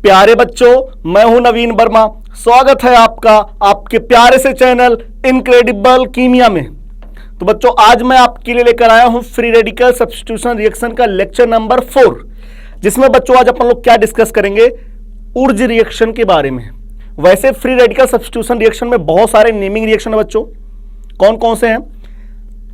प्यारे बच्चों, मैं हूं नवीन वर्मा। स्वागत है आपका आपके प्यारे से चैनल इनक्रेडिबल कीमिया में। तो बच्चों, आज मैं आपके लिए लेकर आया हूं फ्री रेडिकल सब्स्टिट्यूशन रिएक्शन का लेक्चर नंबर 4, जिसमें बच्चों आज अपन लोग क्या डिस्कस करेंगे, उर्ज रिएक्शन के बारे में। वैसे फ्री रेडिकल सब्स्टिट्यूशन रिएक्शन में बहुत सारे नेमिंग रिएक्शन है बच्चों। कौन कौन से हैं?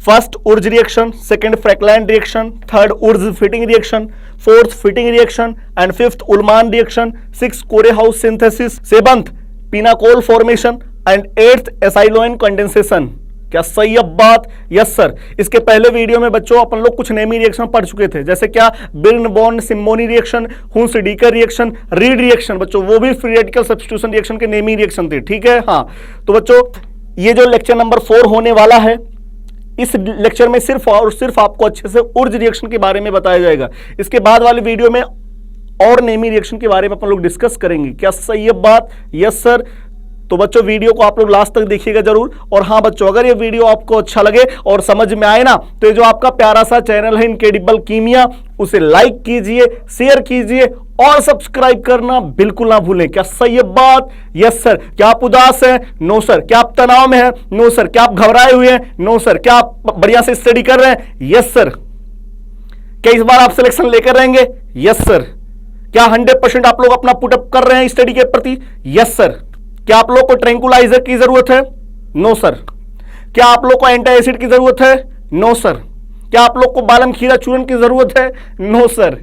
First Wurtz reaction, second Frankland reaction, third Wurtz Fittig reaction, fourth Fittig reaction and fifth Ullmann reaction, six Corey House synthesis, seventh pinacol formation and eighth acyloin condensation. क्या सही है बात? Yes sir. इसके पहले वीडियो में बच्चों अपन लोग कुछ नेमी रिएक्शन पढ़ चुके थे, जैसे क्या बिर्नबॉर्न सिम्बोनी रिएक्शन, हुंस-डीकर रिएक्शन, रीड रिएक्शन। बच्चों वो भी फ्री रेडिकल सब्स्टिट्यूशन रिएक्शन के नेमी रिएक्शन थे, ठीक है। हाँ, तो बच्चों ये जो लेक्चर नंबर 4 होने वाला है, इस लेक्चर में सिर्फ और सिर्फ आपको अच्छे से उर्ज रिएक्शन के बारे में बताया जाएगा। इसके बाद वाले वीडियो में और नेमी रिएक्शन के बारे में अपन लोग डिस्कस करेंगे। क्या सही है बात? Yes sir. तो बच्चों वीडियो को आप लोग लास्ट तक देखिएगा जरूर। और हाँ बच्चों, अगर ये वीडियो आपको अच्छा लगे और समझ में आए ना, तो ये जो आपका प्यारा सा चैनल है इनक्रेडिबल कीमिया, उसे लाइक कीजिए, शेयर कीजिए और सब्सक्राइब करना बिल्कुल ना भूलें। क्या सही है बात? Yes sir. क्या आप उदास हैं? No sir. क्या आप तनाव में हैं? No sir. क्या आप घबराए हुए हैं? No sir. क्या आप बढ़िया से स्टडी कर रहे हैं? Yes sir. क्या इस बार आप सिलेक्शन लेकर रहेंगे? Yes sir. क्या 100% आप लोग अपना पुटअप कर रहे हैं स्टडी के प्रति? Yes sir. क्या आप लोग को ट्रैंकुलाइजर की जरूरत है? No sir. क्या आप लोग को एंटी एसिड की जरूरत है? No sir. क्या आप लोग को बालम खीरा चूर्ण की जरूरत है? No sir.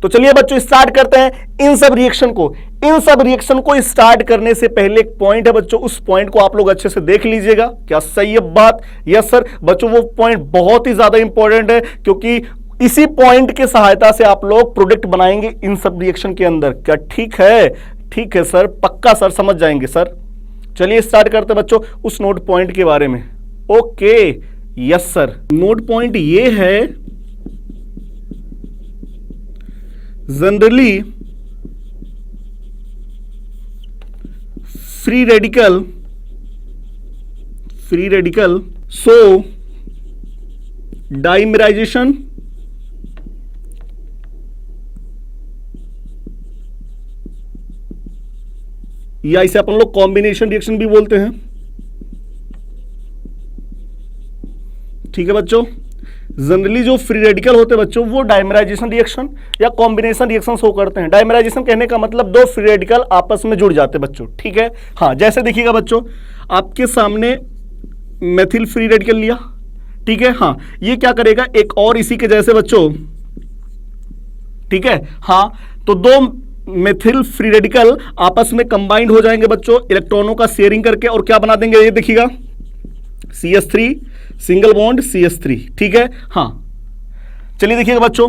तो चलिए बच्चों स्टार्ट करते हैं इन सब रिएक्शन को। इन सब रिएक्शन को स्टार्ट करने से पहले एक पॉइंट है बच्चों, उस पॉइंट को आप लोग अच्छे से देख लीजिएगा। क्या सही है बात? Yes sir. बच्चों वो पॉइंट बहुत ही ज्यादा इंपॉर्टेंट है, क्योंकि इसी पॉइंट की सहायता से आप लोग प्रोडक्ट बनाएंगे इन सब रिएक्शन के अंदर। क्या ठीक है? ठीक है सर, पक्का सर, समझ जाएंगे सर। चलिए स्टार्ट करते हैं बच्चों उस नोट पॉइंट के बारे में। Okay, yes sir. Note point ये है, जनरली फ्री रेडिकल सो डाइमराइजेशन या इसे अपन लोग कॉम्बिनेशन रिएक्शन भी बोलते हैं, ठीक है बच्चों। जनरली जो फ्री रेडिकल होते हैं बच्चों, वो डाइमराइजेशन रिएक्शन या कॉम्बिनेशन रिएक्शन शो करते हैं। डाइमराइजेशन कहने का मतलब दो फ्री रेडिकल आपस में जुड़ जाते हैं बच्चों, ठीक है। हाँ, जैसे देखिएगा बच्चों, आपके सामने मेथिल फ्री रेडिकल लिया, ठीक है। हाँ, ये क्या करेगा, एक और इसी के जैसे बच्चों, ठीक है। हाँ, तो दो मेथिल फ्री रेडिकल आपस में कंबाइंड हो जाएंगे बच्चों इलेक्ट्रॉनों का शेयरिंग करके, और क्या बना देंगे, ये देखिएगा CH3 सिंगल बॉन्ड CH3, ठीक है। हाँ, चलिए देखिएगा बच्चों,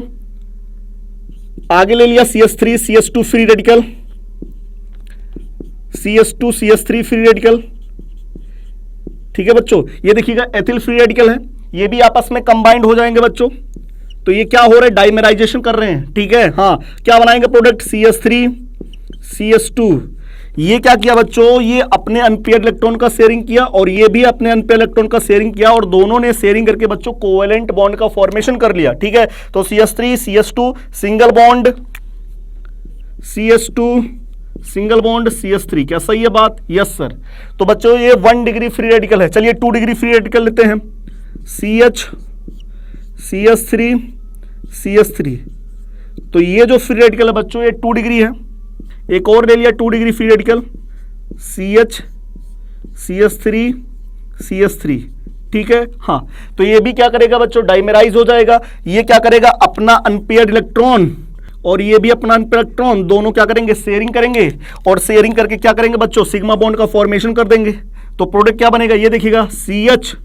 आगे ले लिया CH3 CH2 free radical, CH2 CH3 free radical, ठीक है बच्चों। ये देखिएगा एथिल फ्री रेडिकल है, ये भी आपस में कंबाइंड हो जाएंगे बच्चों। तो ये क्या हो रहा है, डाइमराइजेशन कर रहे हैं, ठीक है। हाँ, क्या बनाएंगे प्रोडक्ट, CH3 CH2। ये क्या किया बच्चों, ये अपने अनपेयर्ड इलेक्ट्रॉन का शेयरिंग किया और ये भी अपने अनपेयर्ड इलेक्ट्रॉन का शेयरिंग किया, और दोनों ने शेयरिंग करके बच्चों कोवेलेंट बॉन्ड का फॉर्मेशन कर लिया, ठीक है। तो CH3 CH2 single bond CH2 single bond CH3। क्या सही है बात? Yes sir. तो बच्चों ये 1 डिग्री फ्री रेडिकल है। चलिए 2 डिग्री फ्री रेडिकल लेते हैं, CH3 CH3। तो ये जो फ्री रेडिकल है बच्चों, ये 2 डिग्री है। एक और ले लिया 2 degree free radical, CH3 CH3, ठीक है। हाँ, तो ये भी क्या करेगा बच्चों, डाइमराइज हो जाएगा। ये क्या करेगा, अपना अनपेयर्ड इलेक्ट्रॉन और ये भी अपना अनपेयर्ड इलेक्ट्रॉन, दोनों क्या करेंगे, शेयरिंग करेंगे, और शेयरिंग करके क्या करेंगे बच्चों, सिग्मा बॉन्ड का फॉर्मेशन कर देंगे। तो प्रोडक्ट क्या बनेगा, ये देखिएगा CH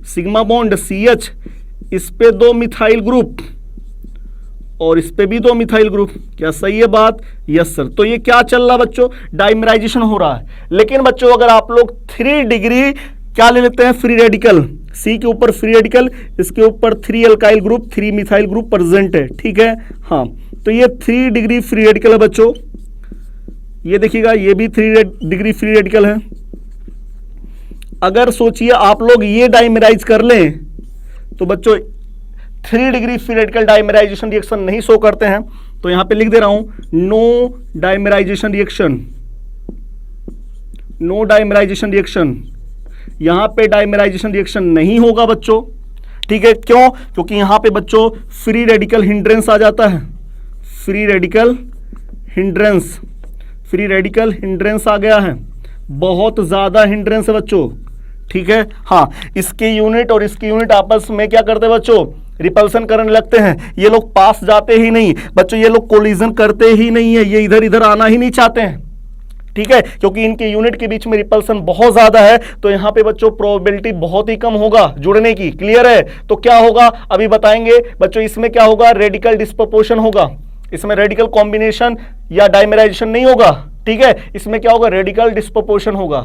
सिग्मा बॉन्ड CH, इस पे 2 मिथाइल ग्रुप और इस पे भी 2 मिथाइल ग्रुप। क्या सही है बात? Yes sir. तो ये क्या चल रहा बच्चों, डाइमराइजेशन हो रहा है। लेकिन बच्चों अगर आप लोग 3 डिग्री क्या ले लेते हैं, फ्री रेडिकल, C के ऊपर फ्री रेडिकल, इसके ऊपर 3 alkyl group 3 methyl group present है, ठीक है। हाँ, तो ये 3 डिग्री फ्री रेडिकल है बच्चों। ये देखिएगा, ये भी 3 डिग्री फ्री रेडिकल है। अगर सोचिए आप लोग ये डाइमराइज कर लें, तो बच्चों 3 degree free radical dimerisation reaction नहीं शो करते हैं। तो यहां पे लिख दे रहा हूं नो डाइमेराइजेशन रिएक्शन, नो डाइमेराइजेशन रिएक्शन। यहां पे डाइमेराइजेशन रिएक्शन नहीं होगा बच्चों, ठीक है। क्यों? क्योंकि यहां पे बच्चों फ्री रेडिकल हिंड्रेंस आ जाता है, free radical hindrance, free radical hindrance आ गया है, बहुत ज्यादा हिंड्रेंस है बच्चों, ठीक है। हाँ, इसके यूनिट और इसकी यूनिट आपस में क्या करते हैं बच्चों, रिपल्सन करने लगते हैं। ये लोग पास जाते ही नहीं बच्चों, ये लोग कोलिजन करते ही नहीं है, ये इधर इधर आना ही नहीं चाहते हैं, ठीक है, क्योंकि इनके यूनिट के बीच में रिपल्सन बहुत ज्यादा है। तो यहां पे बच्चों प्रोबेबिलिटी बहुत ही कम होगा जुड़ने की। क्लियर है? तो क्या होगा अभी बताएंगे बच्चों। इसमें क्या होगा, रेडिकल डिस्प्रोपोर्शन होगा, इसमें रेडिकल कॉम्बिनेशन या डाइमेराइजेशन नहीं होगा, ठीक है। इसमें क्या होगा, रेडिकल डिस्प्रोपोर्शन होगा।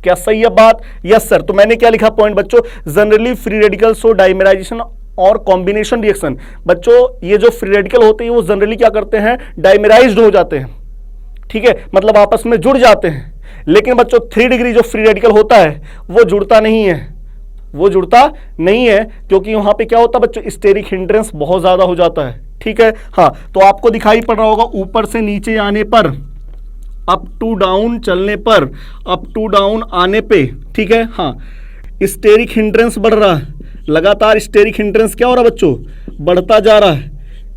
क्या सही है बात? Yes sir. तो मैंने क्या लिखा पॉइंट बच्चों, जनरली फ्री रेडिकल शो डाइमेराइजेशन और कॉम्बिनेशन रिएक्शन। बच्चों ये जो फ्री रेडिकल होते हैं वो जनरली क्या करते हैं, डाइमेराइज्ड हो जाते हैं, ठीक है, मतलब आपस में जुड़ जाते हैं। लेकिन बच्चों 3 डिग्री जो फ्री रेडिकल होता है वो जुड़ता नहीं है, वो जुड़ता नहीं है, क्योंकि वहां पे क्या होता है बच्चों, स्टेरिक हिंड्रेंस बहुत ज्यादा हो जाता है, ठीक है। हाँ, तो आपको दिखाई पड़ रहा होगा ऊपर से नीचे आने पर, अप टू डाउन चलने पर, अप टू डाउन आने पे, ठीक है। हाँ, स्टेरिक हिंड्रेंस बढ़ रहा है, लगातार स्टेरिक हिंड्रेंस क्या हो रहा है बच्चों, बढ़ता जा रहा है,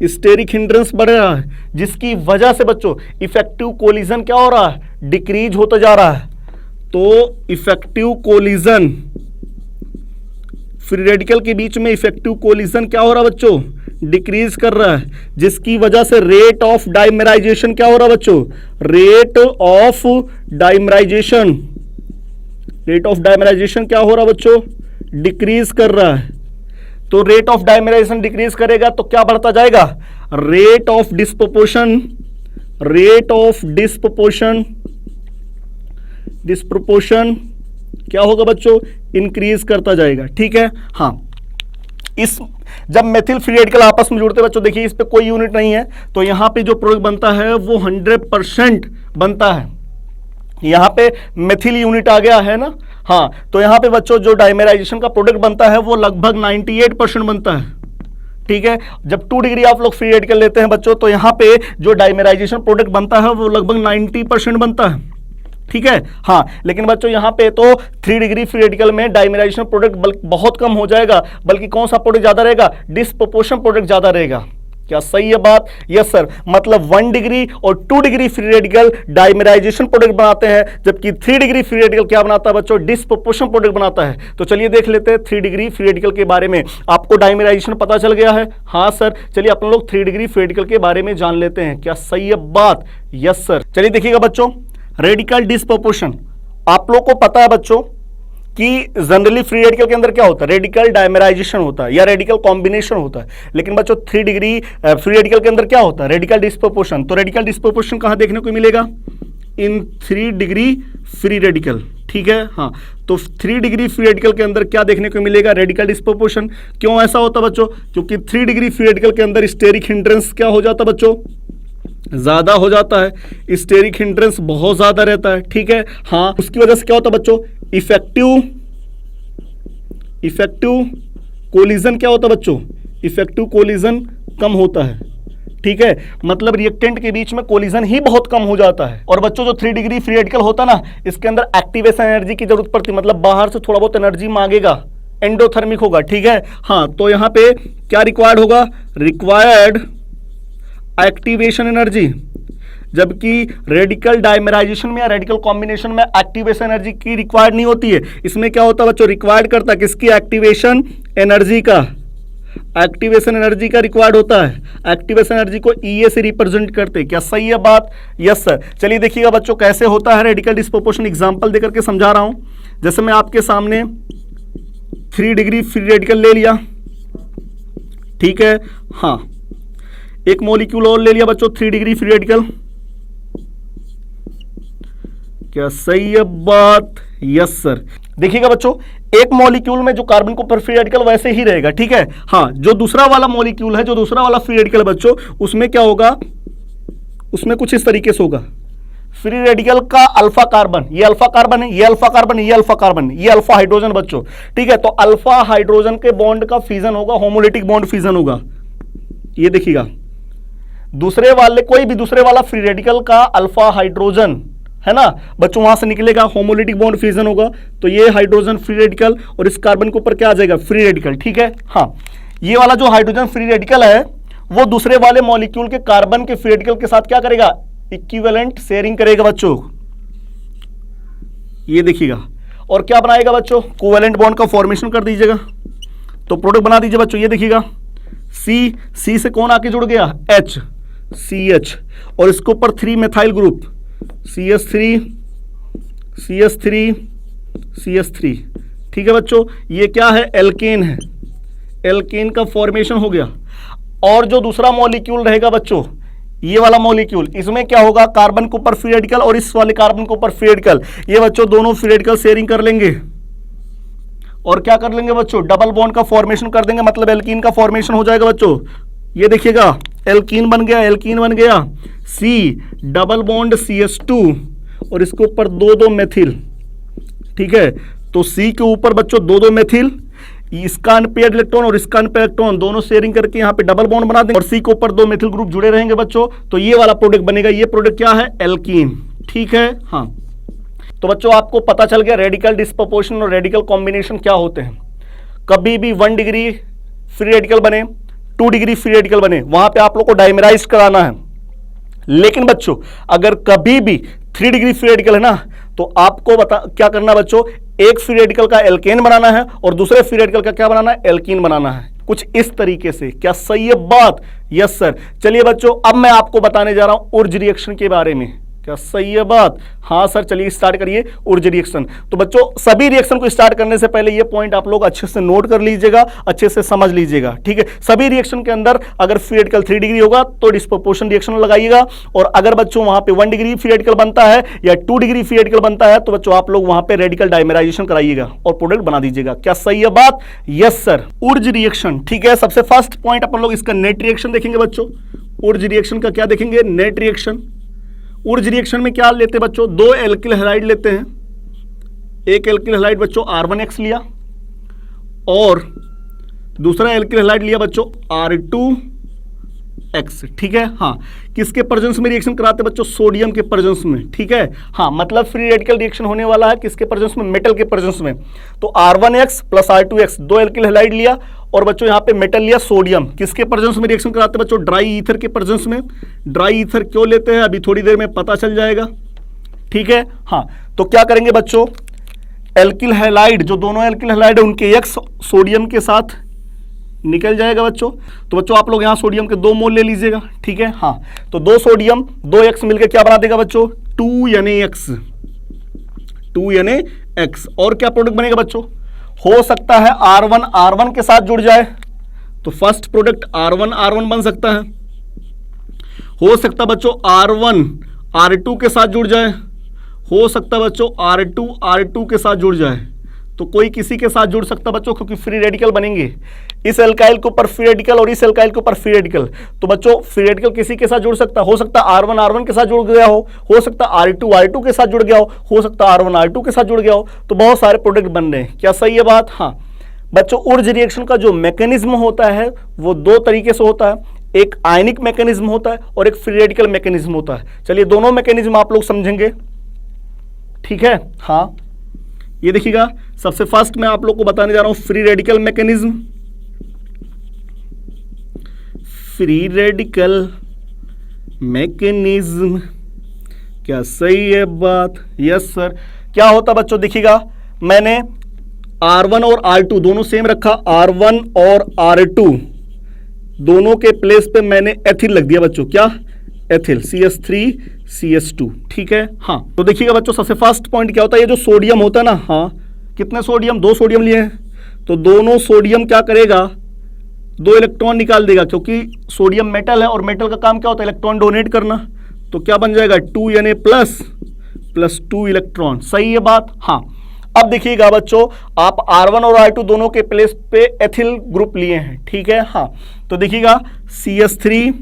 स्टेरिक हिंड्रेंस बढ़ रहा है, जिसकी वजह से बच्चों इफेक्टिव कोलिजन क्या हो रहा है, डिक्रीज होता जा रहा है। तो इफेक्टिव कोलिजन, फ्री रेडिकल के बीच में इफेक्टिव कोलिजन क्या हो रहा है बच्चों, डिक्रीज कर रहा है, जिसकी वजह से रेट ऑफ डाइमेराइजेशन क्या हो रहा है बच्चों, रेट ऑफ डाइमेराइजेशन, रेट ऑफ डाइमेराइजेशन क्या हो रहा है बच्चों, डिक्रीज कर रहा है। तो रेट ऑफ डाइमेराइजेशन डिक्रीज करेगा तो क्या बढ़ता जाएगा, rate of disproportion, rate of disproportion, disproportion क्या होगा बच्चों, इंक्रीज करता जाएगा, ठीक है। हाँ, इस जब मेथिल फ्री रेडिकल आपस में जुड़ते हैं बच्चों, देखिए इस पे कोई यूनिट नहीं है, तो यहां पे जो प्रोडक्ट बनता है वो 100% बनता है। यहां पे मेथिल यूनिट आ गया है ना। हाँ, तो यहां पे बच्चों जो डाइमेराइजेशन का प्रोडक्ट बनता है वो लगभग 98% बनता है, ठीक है। जब 2 डिग्री आप लोग फ्री रेडिकल लेते हैं बच्चों, तो यहां पे जो डाइमेराइजेशन प्रोडक्ट बनता है वो लगभग 90% बनता है, ठीक है। हाँ, लेकिन बच्चों यहां पे तो 3 डिग्री फ्री रेडिकल में डाइमेराइजेशन प्रोडक्ट बहुत कम हो जाएगा, बल्कि कौन सा प्रोडक्ट ज्यादा रहेगा, डिस्प्रोपोर्शन प्रोडक्ट ज्यादा रहेगा। क्या सही है बात? Yes sir. मतलब 1 डिग्री और 2 डिग्री फ्री रेडिकल डाइमेराइजेशन प्रोडक्ट बनाते हैं, जबकि 3 डिग्री फ्री रेडिकल क्या बनाता है बच्चों, डिस्प्रोपोर्शन प्रोडक्ट बनाता है। तो चलिए देख लेते हैं 3 डिग्री फ्री रेडिकल के बारे में। आपको डाइमेराइजेशन पता चल गया है? हाँ सर। चलिए अपन लोग 3 डिग्री फ्री रेडिकल के बारे में जान लेते हैं। क्या सही है बात? Yes sir. चलिए देखिएगा बच्चों, रेडिकल डिस्प्रोपोर्शन आप लोग को पता है बच्चों कि जनरली फ्री रेडिकल के अंदर क्या होता है, रेडिकल डाइमेराइजेशन होता है या रेडिकल कॉम्बिनेशन होता है। लेकिन बच्चों 3 डिग्री फ्री रेडिकल के अंदर क्या होता है, रेडिकल डिस्प्रोपोर्शन। तो रेडिकल डिस्प्रोपोर्शन कहां देखने को मिलेगा, इन 3 डिग्री फ्री रेडिकल, ठीक है। हाँ, तो 3 डिग्री फ्री रेडिकल के अंदर क्या देखने को मिलेगा, रेडिकल डिस्प्रोपोर्शन। क्यों ऐसा होता बच्चों, क्योंकि 3 डिग्री फ्री रेडिकल के अंदर स्टेरिक हिंड्रेंस क्या हो जाता बच्चों, ज्यादा हो जाता है, स्टेरिक हिंड्रेंस बहुत ज्यादा रहता है, ठीक है। हाँ, उसकी वजह से क्या होता है बच्चों, इफेक्टिव कोलिजन क्या होता है बच्चों, इफेक्टिव कोलिजन कम होता है, ठीक है। मतलब रिएक्टेंट के बीच में कोलिजन ही बहुत कम हो जाता है। और बच्चों जो 3 डिग्री फ्री रेडिकल होता है ना, इसके अंदर एक्टिवेशन एनर्जी की जरूरत पड़ती है, मतलब बाहर से थोड़ा बहुत एनर्जी मांगेगा, एंडोथर्मिक होगा, ठीक है। हाँ, तो यहां पे क्या रिक्वायर्ड होगा, रिक्वायर्ड एक्टिवेशन एनर्जी, जबकि रेडिकल डाइमेराइजेशन में या रेडिकल कॉम्बिनेशन में एक्टिवेशन एनर्जी की रिक्वायर्ड नहीं होती है। इसमें क्या होता है बच्चों, रिक्वायर्ड करता है किसकी, एक्टिवेशन एनर्जी का, एक्टिवेशन एनर्जी का रिक्वायर्ड होता है। एक्टिवेशन एनर्जी को EA से रिप्रेजेंट करते हैं। क्या सही है बात? Yes sir. चलिए देखिएगा बच्चों कैसे होता है रेडिकल डिस्प्रोपोर्शन, एग्जांपल देकर के समझा रहा हूं। जैसे मैं आपके सामने 3 डिग्री फ्री रेडिकल ले लिया, ठीक है। हाँ, एक मॉलिक्यूल और ले लिया बच्चों 3 डिग्री फ्री रेडिकल। क्या सही है बात? Yes sir. देखिएगा बच्चों, एक मॉलिक्यूल में जो कार्बन को पर फ्री रेडिकल वैसे ही रहेगा, ठीक है। हाँ, जो दूसरा वाला मॉलिक्यूल है, जो दूसरा वाला फ्री रेडिकल बच्चों, उसमें क्या होगा, उसमें कुछ इस तरीके से होगा। फ्री रेडिकल का अल्फा कार्बन, ये अल्फा कार्बन है, ये अल्फा कार्बन, ये अल्फा कार्बन, ये अल्फा हाइड्रोजन बच्चों, ठीक है। तो अल्फा हाइड्रोजन के बॉन्ड का फ्यूजन होगा, होमोलिटिक बॉन्ड फ्यूजन होगा। ये देखिएगा, दूसरे वाले कोई भी दूसरे वाला फ्री रेडिकल का अल्फा हाइड्रोजन है ना बच्चों, वहां से निकलेगा, होमोलिटिक बॉन्ड फ्यूजन होगा, तो ये हाइड्रोजन फ्री रेडिकल और इस कार्बन के ऊपर क्या आ जाएगा, फ्री रेडिकल। ठीक है, हाँ, ये वाला जो हाइड्रोजन फ्री रेडिकल है वो दूसरे वाले मॉलिक्यूल के कार्बन के फ्री रेडिकल के साथ क्या करेगा, इक्विवेलेंट शेयरिंग करेगा बच्चों, ये देखिएगा, और क्या बनाएगा बच्चों, कोवेलेंट बॉन्ड का फॉर्मेशन कर दीजिएगा, तो प्रोडक्ट बना दीजिए बच्चों, ये देखिएगा, सी से कौन आके जुड़ गया, एच, सी एच, और इसके ऊपर 3 मेथाइल ग्रुप, CH3 CH3। ठीक है बच्चों, ये क्या है, एल्केन है, एल्केन का फॉर्मेशन हो गया। और जो दूसरा मॉलिक्यूल रहेगा बच्चों, ये वाला मॉलिक्यूल, इसमें क्या होगा, कार्बन के ऊपर फ्री रेडिकल और इस वाले कार्बन के ऊपर फ्री रेडिकल, ये बच्चों दोनों फ्री रेडिकल शेयरिंग कर लेंगे और क्या कर लेंगे बच्चों, डबल बॉन्ड का फॉर्मेशन कर देंगे, मतलब एल्कीन का फॉर्मेशन हो जाएगा बच्चों, ये देखिएगा, एल्कीन बन गया, एल्कीन बन गया, C डबल बॉन्ड CH2 और इसके ऊपर 2 मेथिल। ठीक है, तो C के ऊपर बच्चों 2 मेथिल, इसका अनपेयर्ड इलेक्ट्रॉन और इसका अनपेयर्ड इलेक्ट्रॉन दोनों शेयरिंग करके यहाँ पे डबल बॉन्ड बना देंगे और C के ऊपर 2 मेथिल ग्रुप जुड़े रहेंगे बच्चों, तो ये वाला प्रोडक्ट बनेगा, ये प्रोडक्ट क्या है, एल्कीन। ठीक है, हाँ, तो बच्चों आपको पता चल गया रेडिकल डिस्प्रपोर्शन और रेडिकल कॉम्बिनेशन क्या होते हैं। कभी भी 1 डिग्री फ्री रेडिकल बने, 2 डिग्री फ्री रेडिकल बने, वहां पे आप लोग को डाइमेराइज कराना है। लेकिन बच्चों अगर कभी भी 3 डिग्री फ्री रेडिकल है ना, तो आपको क्या करना बच्चों, एक फ्री रेडिकल का एल्केन बनाना है और दूसरे फ्री रेडिकल का क्या बनाना है, एल्कीन बनाना है, कुछ इस तरीके से। क्या सही है बात? Yes sir. चलिए बच्चों अब मैं आपको बताने जा रहा हूं उर्ज रिएक्शन के बारे में। क्या सही है बात? हाँ सर, चलिए स्टार्ट करिए उर्ज रिएक्शन। तो बच्चों सभी रिएक्शन को स्टार्ट करने से पहले ये पॉइंट आप लोग अच्छे से नोट कर लीजिएगा, अच्छे से समझ लीजिएगा। ठीक है, सभी रिएक्शन के अंदर अगर फ्री रेडिकल 3 डिग्री होगा तो डिस्प्रपोर्शन रिएक्शन लगाइएगा, और अगर बच्चों वहां पे 1 डिग्री फ्री रेडिकल बनता है या 2 डिग्री फ्री रेडिकल बनता है तो बच्चों आप लोग वहां पे रेडिकल डाइमेराइजेशन कराइएगा और प्रोडक्ट बना दीजिएगा। क्या सही है बात? Yes sir. उर्ज रिएक्शन, ठीक है, सबसे फर्स्ट पॉइंट अपन लोग इसका नेट रिएक्शन देखेंगे बच्चों। उर्ज रिएक्शन का क्या देखेंगे? Net reaction. उर्ज रिएक्शन में क्या लेते हैं बच्चों? 2 एल्किल हैलाइड लेते हैं। एक एल्किल हैलाइड बच्चों R1X लिया और दूसरा एल्किल हैलाइड लिया बच्चों R2X। ठीक है, हाँ, किसके प्रेजेंस में रिएक्शन कराते हैं बच्चों? सोडियम के प्रेजेंस में। ठीक है, हाँ, मतलब फ्री रेडिकल रिएक्शन होने वाला है किसके प्रेजेंस में? मेटल के प्रेजेंस में। तो R1X plus R2X 2 alkyl halide लिया और बच्चों यहाँ पे मेटल लिया सोडियम। किसके प्रेजेंस में रिएक्शन कराते हैं बच्चों? ड्राई ईथर के प्रेजेंस में। ड्राई ईथर क्यों लेते हैं अभी थोड़ी देर में पता चल जाएगा। ठीक है, हाँ, तो क्या करेंगे बच्चों? एल्किल हैलाइड, जो दोनों एल्किल हैलाइड है उनके X सोडियम के साथ निकल जाएगा बच्चों। तो बच्चों आप लोग यहाँ सोडियम के 2 मोल ले लीजिएगा। ठीक है, हाँ, तो 2 सोडियम 2 X मिलकर क्या बना देगा बच्चों? 2NaX। 2NaX। और क्या प्रोडक्ट बनेगा बच्चों? हो सकता है R1 R1 के साथ जुड़ जाए, तो फर्स्ट प्रोडक्ट R1 R1 बन सकता है। हो सकता बच्चों R1 R2 के साथ जुड़ जाए, हो सकता बच्चों R2 R2 के साथ जुड़ जाए। तो कोई किसी के साथ जुड़ सकता बच्चों, क्योंकि फ्री रेडिकल बनेंगे। इस एल्काइल के ऊपर फ्री रेडिकल और इस एल्काइल के ऊपर फ्री रेडिकल, तो बच्चों फ्री रेडिकल किसी के साथ जुड़ सकता, हो सकता R1 R1 के साथ जुड़ गया हो सकता R2 R2 के साथ जुड़ गया हो सकता R1 R2 के साथ जुड़ गया हो। तो बहुत सारे प्रोडक्ट बन रहे हैं। क्या सही है बात? हाँ बच्चों, उर्ज रिएक्शन का जो मैकेनिज्म होता है वो 2 तरीके से होता है। एक आयनिक मैकेनिज्म होता है और एक फ्री रेडिकल मैकेनिज्म होता है। चलिए दोनों मैकेनिज्म आप लोग समझेंगे। ठीक है, हाँ, ये देखिएगा, सबसे फर्स्ट मैं आप लोग को बताने जा रहा हूं free radical mechanism. Free radical mechanism, क्या सही है बात? Yes sir. क्या होता बच्चों? देखिएगा, मैंने R1 और R2 दोनों सेम रखा। R1 और R2 दोनों के प्लेस पे मैंने एथिल लग दिया बच्चों। क्या? Ethyl, CH3 CH2। ठीक है, हाँ, तो देखिएगा बच्चों सबसे फर्स्ट पॉइंट क्या होता है? ये जो सोडियम होता है ना, हाँ, कितने सोडियम? 2 सोडियम लिए हैं, तो दोनों सोडियम क्या करेगा? 2 इलेक्ट्रॉन निकाल देगा, क्योंकि सोडियम मेटल है और मेटल का काम क्या होता है? इलेक्ट्रॉन डोनेट करना। तो क्या बन जाएगा? 2Na plus 2 electron. सही है बात? हाँ। अब देखिएगा बच्चों, आप R1 और R2 दोनों के प्लेस पे एथिल ग्रुप लिए हैं। ठीक है, हाँ, तो देखिएगा CH3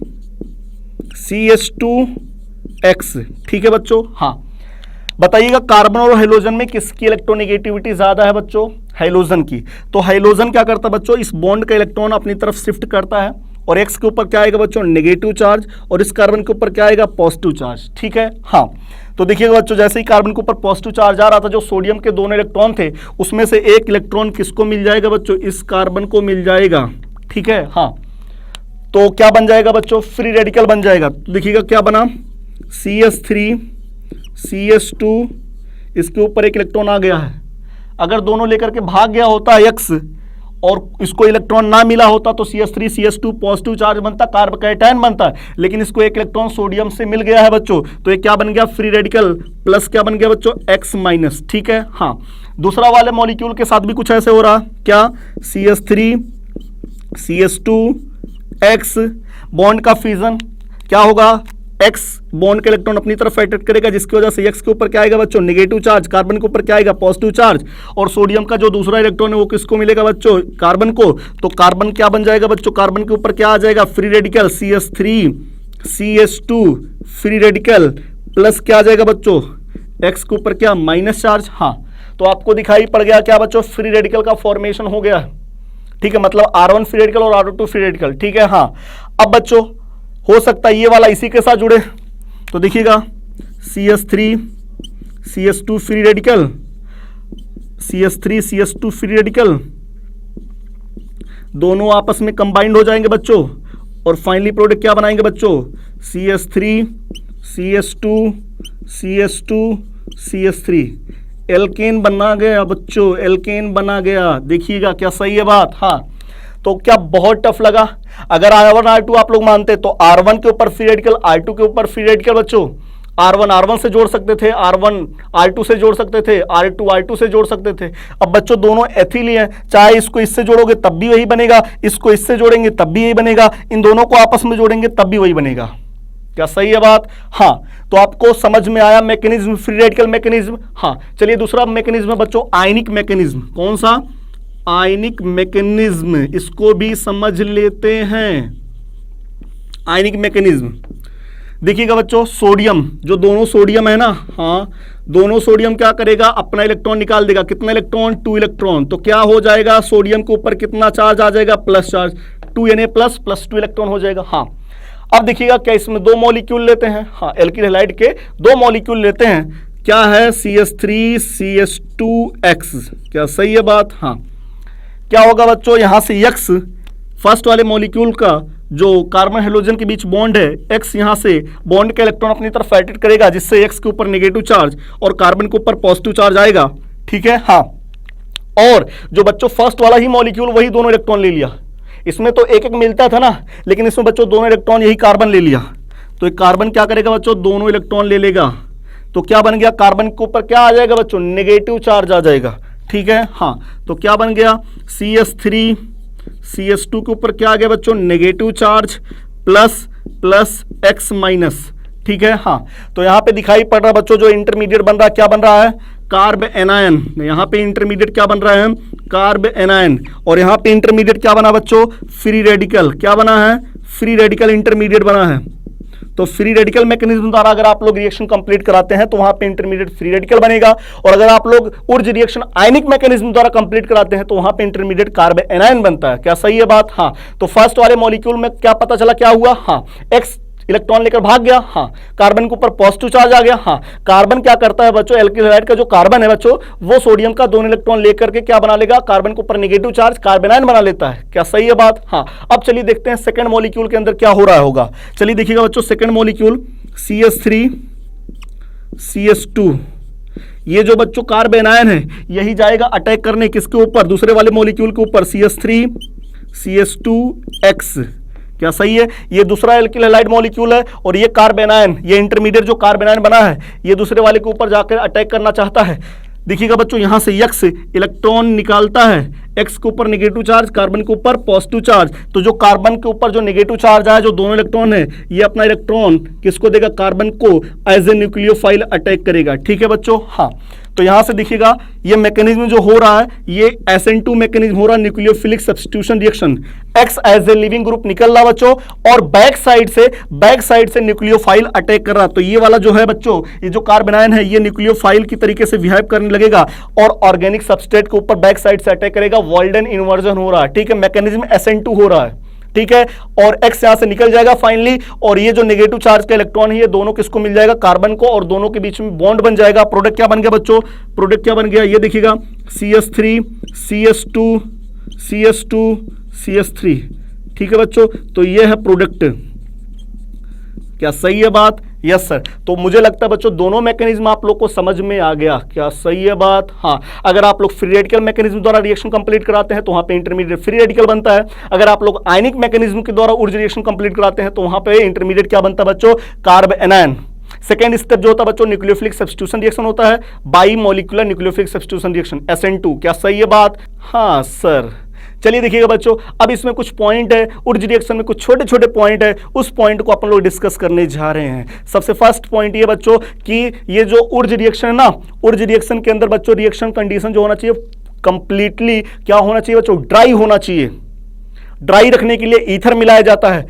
CH2X। ठीक है बच्चों, हाँ, बताइएगा कार्बन और हाइड्रोजन में किसकी इलेक्ट्रोनेगेटिविटी ज्यादा है बच्चों? हाइड्रोजन की। तो हाइड्रोजन क्या करता है बच्चों? इस बॉन्ड का इलेक्ट्रॉन अपनी तरफ शिफ्ट करता है और X के ऊपर क्या आएगा बच्चों, नेगेटिव चार्ज, और इस कार्बन के ऊपर क्या आएगा, पॉजिटिव चार्ज। ठीक है, हाँ। तो देखिएगा बच्चों, जैसे ही कार्बन के ऊपर पॉजिटिव चार्ज आ रहा था, जो सोडियम के दोनों इलेक्ट्रॉन थे उसमें से एक इलेक्ट्रॉन किसको मिल जाएगा बच्चों, इस कार्बन को मिल जाएगा। ठीक है, हाँ। तो क्या बन जाएगा बच्चों, फ्री रेडिकल बन जाएगा। तो देखिएगा क्या बना, CH3 CH2, इसके ऊपर एक इलेक्ट्रॉन आ गया है। अगर दोनों लेकर के भाग गया होता X और इसको इलेक्ट्रॉन ना मिला होता तो CH3 CH2 पॉजिटिव चार्ज बनता, कार्बोकैटायन बनता है, लेकिन इसको एक इलेक्ट्रॉन सोडियम से मिल गया है बच्चों, तो ये क्या बन गया, फ्री रेडिकल प्लस क्या बन गया बच्चों, X-। ठीक है, हाँ। दूसरा वाले मॉलिक्यूल के साथ भी कुछ ऐसे हो रहा, क्या, CH3 CH2 X, बॉन्ड का फ्यूजन, क्या होगा, X बॉन्ड के इलेक्ट्रॉन अपनी तरफ अट्रैक्ट करेगा, जिसकी वजह से X के ऊपर क्या आएगा बच्चों, नेगेटिव चार्ज, कार्बन के ऊपर क्या आएगा, पॉजिटिव चार्ज, और सोडियम का जो दूसरा इलेक्ट्रॉन है वो किसको मिलेगा बच्चों, कार्बन को। तो कार्बन क्या बन जाएगा बच्चों, कार्बन के ऊपर क्या आ जाएगा, free radical, CH3 CH2 free radical plus क्या आ जाएगा बच्चों, X के ऊपर क्या, माइनस चार्ज। हाँ, तो आपको दिखाई पड़ गया क्या बच्चों, फ्री रेडिकल का फॉर्मेशन हो गया। ठीक है, मतलब R1 फ्री रेडिकल और R2 फ्री रेडिकल। ठीक है, हाँ। अब बच्चों हो सकता है ये वाला इसी के साथ जुड़े, तो देखिएगा CH3 CH2 free radical, CH3 CH2 free radical, दोनों आपस में कंबाइंड हो जाएंगे बच्चों, और फाइनली प्रोडक्ट क्या बनाएंगे बच्चों, CH3 CH2 CH2 CH3, alkene बना गया बच्चों, एल्केन बना गया। देखिएगा क्या सही है बात, हाँ। तो क्या बहुत टफ लगा, अगर R1 R2 आप लोग मानते तो R1 के ऊपर फ्री रेडिकल, R2 के ऊपर फ्री रेडिकल बच्चों, R1 R1 से जोड़ सकते थे, R1 R2 से जोड़ सकते थे, R2 R2 से जोड़ सकते थे। अब बच्चों दोनों एथिल ही हैं, चाहे इसको इससे जोड़ोगे तब भी वही बनेगा, इसको इससे जोड़ेंगे तब भी यही बनेगा, इन दोनों को आपस में जोड़ेंगे तब भी वही बनेगा। क्या सही है बात, हाँ। तो आपको समझ में आया मैकेनिज्म, फ्री रेडिकल मैकेनिज्म। हाँ, चलिए दूसरा मैकेनिज्म है बच्चों, आयनिक मैकेनिज्म। कौन सा, आयनिक मैकेनिज्म, इसको भी समझ लेते हैं। आयनिक मैकेनिज्म देखिएगा बच्चों, सोडियम, जो दोनों सोडियम है ना, हाँ, दोनों सोडियम क्या करेगा, अपना इलेक्ट्रॉन निकाल देगा। कितना इलेक्ट्रॉन, 2 इलेक्ट्रॉन। तो क्या हो जाएगा, सोडियम के ऊपर कितना चार्ज आ जाएगा, plus charge, 2 Na plus 2 electron हो जाएगा। हाँ, अब देखिएगा क्या इसमें 2 मॉलिक्यूल लेते हैं, हाँ, एल्किल हैलाइड के 2 मॉलिक्यूल लेते हैं। क्या है, CH3 CH2X। क्या सही है बात, हाँ। क्या होगा बच्चों, यहां से X फर्स्ट वाले मॉलिक्यूल का जो कार्बन हाइड्रोजन के बीच बॉन्ड है, X यहां से बॉन्ड का इलेक्ट्रॉन अपनी तरफ अट्रैक्ट करेगा, जिससे X के ऊपर नेगेटिव चार्ज और कार्बन के ऊपर पॉजिटिव चार्ज आएगा। ठीक है, हाँ। और जो बच्चों फर्स्ट वाला ही मॉलिक्यूल, वही दोनों इलेक्ट्रॉन ले लिया। इसमें तो एक एक मिलता था ना, लेकिन इसमें बच्चों दोनों इलेक्ट्रॉन यही कार्बन ले लिया। तो एक कार्बन क्या करेगा बच्चों, दोनों इलेक्ट्रॉन ले लेगा। तो क्या बन गया, कार्बन के ऊपर क्या आ जाएगा बच्चों, नेगेटिव चार्ज आ जाएगा। ठीक है, हाँ। तो क्या बन गया, CH3 CH2 के ऊपर क्या आ गया बच्चों, नेगेटिव चार्ज प्लस X-। ठीक है, हाँ। तो यहाँ पे दिखाई पड़ रहा है बच्चों, जो इंटरमीडिएट बन रहा है, क्या बन रहा है, कार्ब एनायन। यहाँ पे इंटरमीडिएट क्या बन रहा है, कार्ब एनायन। और यहाँ पे इंटरमीडिएट क्या बना बच्चों, फ्री रेडिकल। क्या बना है, फ्री रेडिकल इंटरमीडिएट बना है। तो फ्री रेडिकल मैकेनिज्म द्वारा अगर आप लोग रिएक्शन कंप्लीट कराते हैं तो वहां पे इंटरमीडिएट फ्री रेडिकल बनेगा, और अगर आप लोग ऊर्ज रिएक्शन आयनिक मैकेनिज्म द्वारा कंप्लीट कराते हैं तो वहां पे इंटरमीडिएट कार्ब एनायन बनता है। क्या सही है बात, हाँ। तो फर्स्ट वाले मॉलिक्यूल में क्या पता चला, क्या हुआ, हाँ, X इलेक्ट्रॉन लेकर भाग गया, हाँ, कार्बन के ऊपर पॉजिटिव चार्ज आ गया, हाँ। कार्बन क्या करता है बच्चों, एल्किल हैलाइड का जो कार्बन है बच्चों, वो सोडियम का दोनों इलेक्ट्रॉन लेकर के क्या बना लेगा, कार्बन के ऊपर नेगेटिव चार्ज कार्बेनायन बना लेता है। क्या सही है बात, हाँ। अब चलिए देखते हैं सेकंड मॉलिक्यूल के अंदर क्या हो रहा होगा। चलिए देखिएगा बच्चों, सेकंड मॉलिक्यूल CH3 CH2, ये जो बच्चों कार्बेनायन है यही जाएगा अटैक करने किसके ऊपर, दूसरे वाले मॉलिक्यूल के ऊपर, CH3 CH2X। क्या सही है, ये दूसरा एल्किल हैलाइड मॉलिक्यूल है, और ये कार्बेनायन, ये इंटरमीडिएट जो कार्बेनायन बना है, ये दूसरे वाले के ऊपर जाकर अटैक करना चाहता है। देखिएगा बच्चों, यहां से X इलेक्ट्रॉन निकालता है, X के ऊपर नेगेटिव चार्ज, कार्बन के ऊपर पॉजिटिव चार्ज। तो जो कार्बन के ऊपर जो नेगेटिव चार्ज आया, जो दोनों इलेक्ट्रॉन है, ये अपना इलेक्ट्रॉन किसको देगा, कार्बन को एज ए न्यूक्लियोफाइल अटैक करेगा। ठीक है बच्चों, हाँ। तो यहां से देखिएगा ये मैकेनिज्म जो हो रहा है, ये SN2 मैकेनिज्म हो रहा है, nucleophilic substitution reaction. X as a leaving group निकल रहा बच्चों, और बैक साइड से न्यूक्लियोफाइल अटैक कर रहा। तो ये वाला जो है बच्चों, ये जो कार्बेनायन है, ये न्यूक्लियोफाइल की तरीके से बिहेव करने लगेगा और ऑर्गेनिक सबस्ट्रेट के ऊपर बैक साइड से अटैक करेगा। वॉल्डन इन्वर्जन हो रहा है। ठीक है, मैकेनिज्म SN2 हो रहा है। ठीक है, और X यहां से निकल जाएगा फाइनली, और ये जो नेगेटिव चार्ज का इलेक्ट्रॉन है ये दोनों किसको मिल जाएगा, कार्बन को, और दोनों के बीच में बॉन्ड बन जाएगा। प्रोडक्ट क्या बन गया बच्चों, प्रोडक्ट क्या बन गया, ये देखिएगा CH3 CH2 CH2 CH3, ठीक है बच्चों, तो ये है प्रोडक्ट। क्या सही है बात? Yes sir. तो मुझे लगता है बच्चों दोनों मैकेनिज्म आप लोग को समझ में आ गया। क्या सही है बात? हाँ, अगर आप लोग फ्री रेडिकल मैकेनिज्म द्वारा रिएक्शन कंप्लीट कराते हैं तो वहां पे इंटरमीडिएट फ्री रेडिकल बनता है। अगर आप लोग आयनिक मैकेनिज्म के द्वारा ऊर्जा रिएक्शन कंप्लीट कराते हैं तो वहां पे इंटरमीडिएट क्या बनता है बच्चों, कार्ब एनायन। सेकेंड स्टेप जो होता है बच्चों न्यूक्लियोफिलिक सब्स्टिट्यूशन रिएक्शन होता है, by molecular nucleophilic substitution reaction SN2। क्या सही है बात? हाँ सर। चलिए देखिएगा बच्चों, अब इसमें कुछ पॉइंट है, ऊर्जा रिएक्शन में कुछ छोटे छोटे पॉइंट है, उस पॉइंट को अपन लोग डिस्कस करने जा रहे हैं। सबसे फर्स्ट पॉइंट ये बच्चों कि ये जो ऊर्जा रिएक्शन है ना, ऊर्जा रिएक्शन के अंदर बच्चों रिएक्शन कंडीशन जो होना चाहिए कंप्लीटली क्या होना चाहिए बच्चों, ड्राई होना चाहिए। ड्राई रखने के लिए ईथर मिलाया जाता है।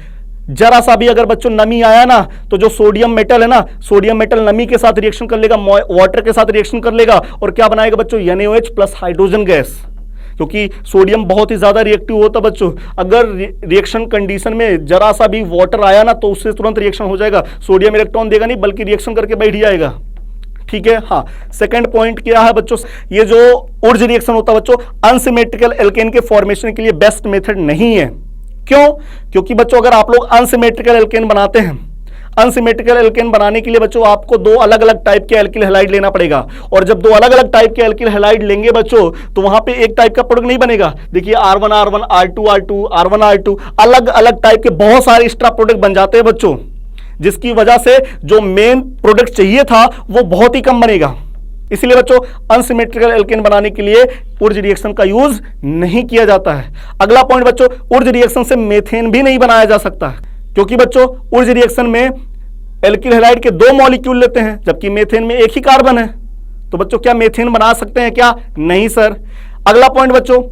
जरा सा भी अगर बच्चों नमी आया ना तो जो सोडियम मेटल है ना, सोडियम मेटल नमी के साथ रिएक्शन कर लेगा, वाटर के साथ रिएक्शन कर लेगा, और क्या बनाएगा बच्चों, NaOH प्लस हाइड्रोजन गैस। क्योंकि सोडियम बहुत ही ज्यादा रिएक्टिव होता है बच्चों, अगर रिएक्शन कंडीशन में जरा सा भी वाटर आया ना तो उससे तुरंत रिएक्शन हो जाएगा। सोडियम इलेक्ट्रॉन देगा नहीं बल्कि रिएक्शन करके बैठ जाएगा, ठीक है। हाँ, सेकंड पॉइंट क्या है बच्चों, ये जो ऊर्जा रिएक्शन होता है बच्चों अनसिमेट्रिकल एल्केन के फॉर्मेशन के लिए बेस्ट मेथड नहीं है। क्यों? क्योंकि बच्चों अगर आप लोग अनसिमेट्रिकल एल्केन बनाते हैं, अनसिमेट्रिकल एल्केन बनाने के लिए बच्चों आपको दो अलग अलग टाइप के एल्किल हैलाइड लेना पड़ेगा, और जब दो अलग अलग टाइप के एल्किल हैलाइड लेंगे बच्चों तो वहां पे एक टाइप का प्रोडक्ट नहीं बनेगा। देखिए R1 R1 R2 R2 R1 R2 अलग अलग टाइप के बहुत सारे एक्स्ट्रा प्रोडक्ट बन जाते हैं बच्चों, जिसकी वजह से जो मेन प्रोडक्ट चाहिए था वो बहुत ही कम बनेगा। इसलिए बच्चों अनसिमेट्रिकल एल्केन बनाने के लिए ऊर्जा रिएक्शन का यूज नहीं किया जाता है। अगला पॉइंट बच्चों, ऊर्जा रिएक्शन से मेथेन भी नहीं बनाया जा सकता है, क्योंकि बच्चों ऊर्जा रिएक्शन में एल्किल हैलाइड के दो मॉलिक्यूल लेते हैं जबकि मेथेन में एक ही कार्बन है। तो बच्चों क्या मेथेन बना सकते हैं क्या? नहीं सर। अगला पॉइंट बच्चों,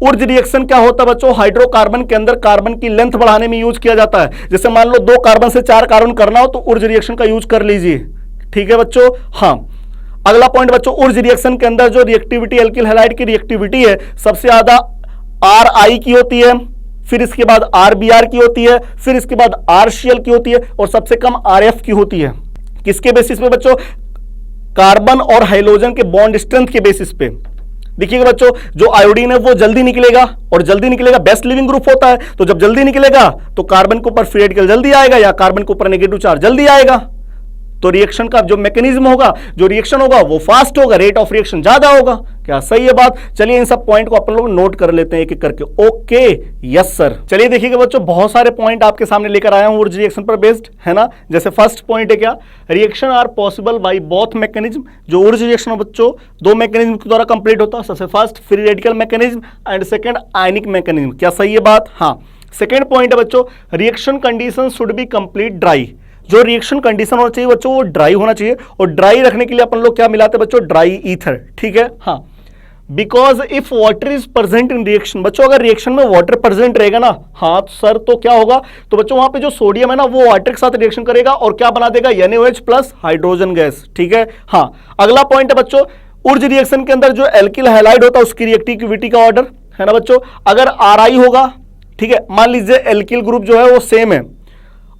ऊर्जा रिएक्शन क्या होता है बच्चों, हाइड्रोकार्बन के अंदर कार्बन की लेंथ बढ़ाने में यूज किया जाता है। जैसे मान लो 2 कार्बन से 4 कार्बन करना हो तो ऊर्जा रिएक्शन का यूज कर लीजिए, ठीक है बच्चों। हाँ, अगला पॉइंट बच्चों, ऊर्जा रिएक्शन के अंदर जो रिएक्टिविटी एल्किल हैलाइड की रिएक्टिविटी है सबसे ज्यादा RI की होती है, फिर इसके बाद RBr की होती है, फिर इसके बाद RCl की होती है, और सबसे कम RF की होती है। किसके बेसिस पे बच्चों? कार्बन और हाइड्रोजन के बॉन्ड स्ट्रेंथ के बेसिस पे। देखिएगा बच्चों, जो आयोडीन है वो जल्दी निकलेगा, और जल्दी निकलेगा बेस्ट लिविंग ग्रुप होता है, तो जब जल्दी निकलेगा तो कार्बन के ऊपर फ्री रेडिकल जल्दी आएगा या कार्बन के ऊपर नेगेटिव चार्ज जल्दी आएगा। तो रिएक्शन का जो मैकेनिज्म होगा, जो रिएक्शन होगा वो फास्ट होगा, रेट ऑफ रिएक्शन ज्यादा होगा। क्या सही है बात? चलिए इन सब पॉइंट को अपन लोग नोट कर लेते हैं एक एक करके। Okay, yes sir. चलिए देखिएगा बच्चों, बहुत सारे पॉइंट आपके सामने लेकर आया हूं ऊर्जा रिएक्शन पर बेस्ड, है ना। जैसे फर्स्ट पॉइंट है क्या, reaction are possible by both mechanism. जो ऊर्जा रिएक्शन है बच्चों दो मैकेनिज्म के द्वारा कंप्लीट होता है। सबसे first free radical mechanism and second ionic mechanism. क्या सही है बात? हाँ। सेकेंड पॉइंट है बच्चों, reaction condition should be complete dry. जो रिएक्शन कंडीशन होना चाहिए बच्चों वो ड्राई होना चाहिए, और ड्राई रखने के लिए अपन लोग क्या मिलाते हैं बच्चों? ड्राई ईथर, ठीक है। हाँ, because if water is present in reaction, बच्चों अगर रिएक्शन में वाटर प्रेजेंट रहेगा ना, हाँ सर, तो क्या होगा? तो बच्चों वहां पे जो सोडियम है ना वो वाटर के साथ रिएक्शन करेगा और क्या बना देगा? NaOH प्लस हाइड्रोजन गैस, ठीक है। हाँ, अगला पॉइंट है बच्चों, ऊर्जा रिएक्शन के अंदर जो एल्किल हैलाइड होता है उसकी रिएक्टिविटी का ऑर्डर, है ना बच्चों। अगर RI होगा, ठीक है, मान लीजिए एल्किल ग्रुप जो है वो सेम है,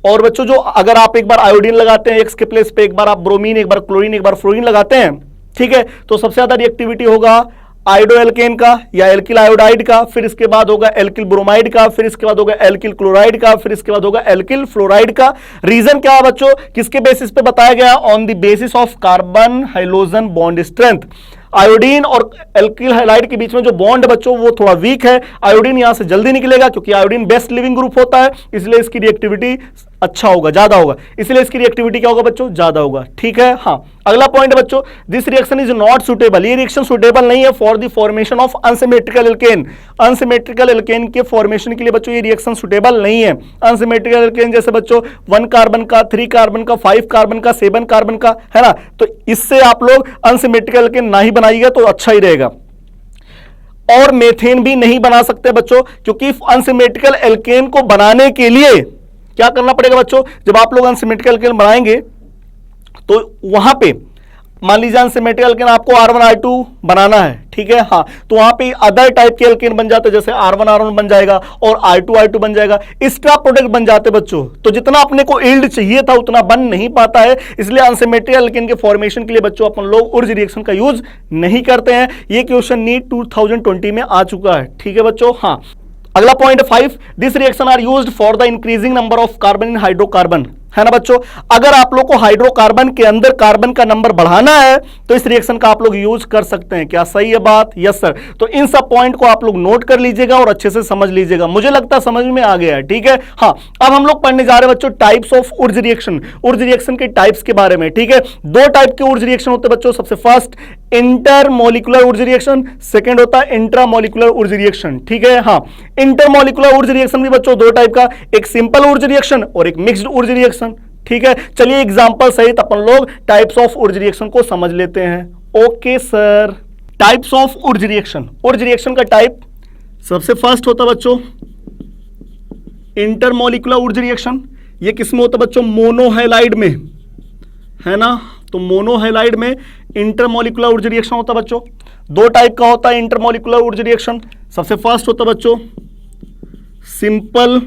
और बच्चों जो अगर आप एक बार आयोडीन लगाते हैं X के प्लेस पे, एक बार आप ब्रोमीन, एक बार क्लोरीन, एक बार फ्लोरीन लगाते हैं, ठीक है, तो सबसे ज्यादा रिएक्टिविटी होगा आयोडो एल्केन का या एल्किल आयोडाइड का, फिर इसके बाद होगा एल्किल ब्रोमाइड का, फिर इसके बाद होगा एल्किल क्लोराइड का, फिर इसके बाद होगा एल्किल फ्लोराइड का। रीजन क्या है बच्चों? किसके बेसिस पे बताया गया? On the basis of carbon hydrogen bond strength. Iodine और एल्किल हैलाइड के बीच में जो बॉन्ड बच्चों वो थोड़ा वीक है। आयोडीन यहां से जल्दी निकलेगा क्योंकि आयोडीन बेस्ट लिविंग ग्रुप होता है, इसलिए इसकी रिएक्टिविटी अच्छा होगा, ज्यादा होगा, इसलिए इसकी रिएक्टिविटी क्या होगा बच्चों? ज्यादा होगा, ठीक है। हाँ, अगला पॉइंट बच्चों, this reaction is not suitable. ये रिएक्शन सुटेबल नहीं है for the formation of unsymmetrical alkane. Unsymmetrical alkane के फॉर्मेशन के लिए बच्चों ये रिएक्शन सुटेबल नहीं है। अनसिमेट्रिकल एल्केन जैसे बच्चों 1 कार्बन का, 3 कार्बन का, 5 कार्बन का, 7 कार्बन का, है ना, तो इससे आप लोग अनसिमेट्रिकल एल्केन ना ही बनाइएगा तो अच्छा ही रहेगा। और मेथेन भी नहीं बना सकते बच्चों, क्योंकि अनसिमेट्रिकल एल्केन को बनाने के लिए क्या करना पड़ेगा बच्चों? जब आप लोग अनसिमेट्रिकल एल्केन बनाएंगे तो वहां पे मान लीजिए अनसिमेट्रिकल एल्केन आपको R1 R2 बनाना है, ठीक है। हाँ, तो वहां पे अदर टाइप के एल्केन बन जाते, जैसे R1 बन जाएगा और R2 बन जाएगा, एक्स्ट्रा प्रोडक्ट बन जाते बच्चों। तो जितना अपने को यील्ड चाहिए था उतना बन नहीं पाता है, इसलिए अनसिमेट्रिक एल्केन के फॉर्मेशन के लिए बच्चों अपन लोग उर्ज रिएक्शन का यूज नहीं करते हैं। ये क्वेश्चन नीट 2020 में आ चुका है, ठीक है बच्चों। हाँ, अगला point 5, this reaction are used for the increasing number of carbon in hydrocarbon, है ना बच्चों। अगर आप लोग को हाइड्रोकार्बन के अंदर कार्बन का नंबर बढ़ाना है तो इस रिएक्शन का आप लोग यूज कर सकते हैं। क्या सही है बात? Yes sir. तो इन सब पॉइंट को आप लोग नोट कर लीजिएगा और अच्छे से समझ लीजिएगा। मुझे लगता है समझ में आ गया है, ठीक है। हाँ, अब हम लोग पढ़ने जा रहे हैं बच्चों types of Urja reaction, Urja reaction के टाइप्स के बारे में, ठीक है। दो टाइप के उर्ज रिएक्शन होते हैं बच्चों। सबसे फर्स्ट इंटरमोलिकुलर उर्ज रिएक्शन, सेकंड होता है इंट्रामोलिकुलर उर्ज रिएक्शन, ठीक है। हाँ, इंटरमोलिकुलर उर्ज रिएक्शन भी बच्चों दो टाइप का, एक सिंपल उर्ज रिएक्शन और एक मिक्स्ड उर्ज रिएक्शन, ठीक है। चलिए एग्जांपल सहित अपन लोग टाइप्स ऑफ उर्ज रिएक्शन को समझ लेते हैं। Okay sir, types of Urja reaction. Urja reaction का टाइप सबसे फर्स्ट होता बच्चों इंटरमोलिकुलर उर्ज रिएक्शन। ये किसमें होता बच्चों? मोनोहैलाइड में, है ना। तो मोनोहैलाइड में इंटरमोलिकुलर उर्ज रिएक्शन होता बच्चों। दो टाइप का होता है इंटरमोलिकुलर उर्ज रिएक्शन। सबसे फर्स्ट होता बच्चों सिंपल,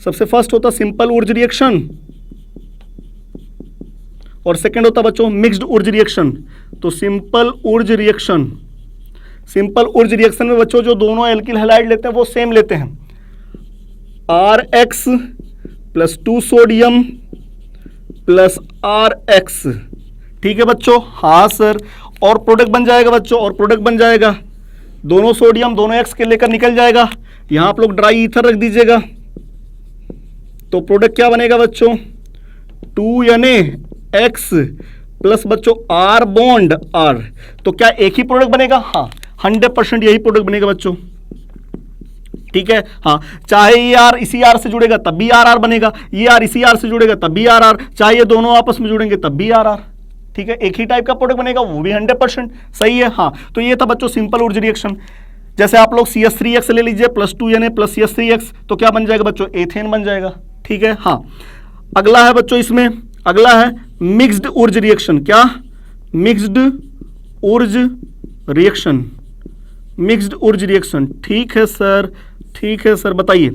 सबसे फर्स्ट होता सिंपल उर्ज रिएक्शन और सेकंड होता बच्चों मिक्स्ड उर्ज रिएक्शन। तो सिंपल उर्ज रिएक्शन, सिंपल उर्ज रिएक्शन में बच्चों जो दोनों एल्किल हैलाइड लेते हैं वो सेम लेते हैं, RX plus 2 sodium plus RX, ठीक है बच्चों। हाँ सर, और प्रोडक्ट बन जाएगा बच्चों, और प्रोडक्ट बन जाएगा दोनों सोडियम दोनों X के लेकर निकल जाएगा। यहां आप लोग ड्राई ईथर रख दीजिएगा, तो प्रोडक्ट क्या बनेगा बच्चों? 2NaX प्लस बच्चों R बॉन्ड R। तो क्या एक ही प्रोडक्ट बनेगा? हाँ, 100% यही प्रोडक्ट बनेगा बच्चों, ठीक है। हाँ, चाहे ये R इसी R से जुड़ेगा तब भी RR बनेगा, ये R इसी R से जुड़ेगा तब भी RR, चाहे ये दोनों आपस में जुड़ेंगे तब भी RR, ठीक है। एक ही टाइप का प्रोडक्ट बनेगा, वो भी 100% सही है। हाँ, तो ये था बच्चों सिंपल उर्ज रिएक्शन। जैसे आप लोग CH3X ले लीजिए प्लस 2Na प्लस CH3X, तो क्या बन जाएगा बच्चों? एथेन बन जाएगा, ठीक है। हाँ, अगला है बच्चों इसमें, अगला है मिक्स्ड उर्ज रिएक्शन। क्या? मिक्स्ड उर्ज रिएक्शन, मिक्स्ड उर्ज रिएक्शन, ठीक है सर, ठीक है सर। बताइए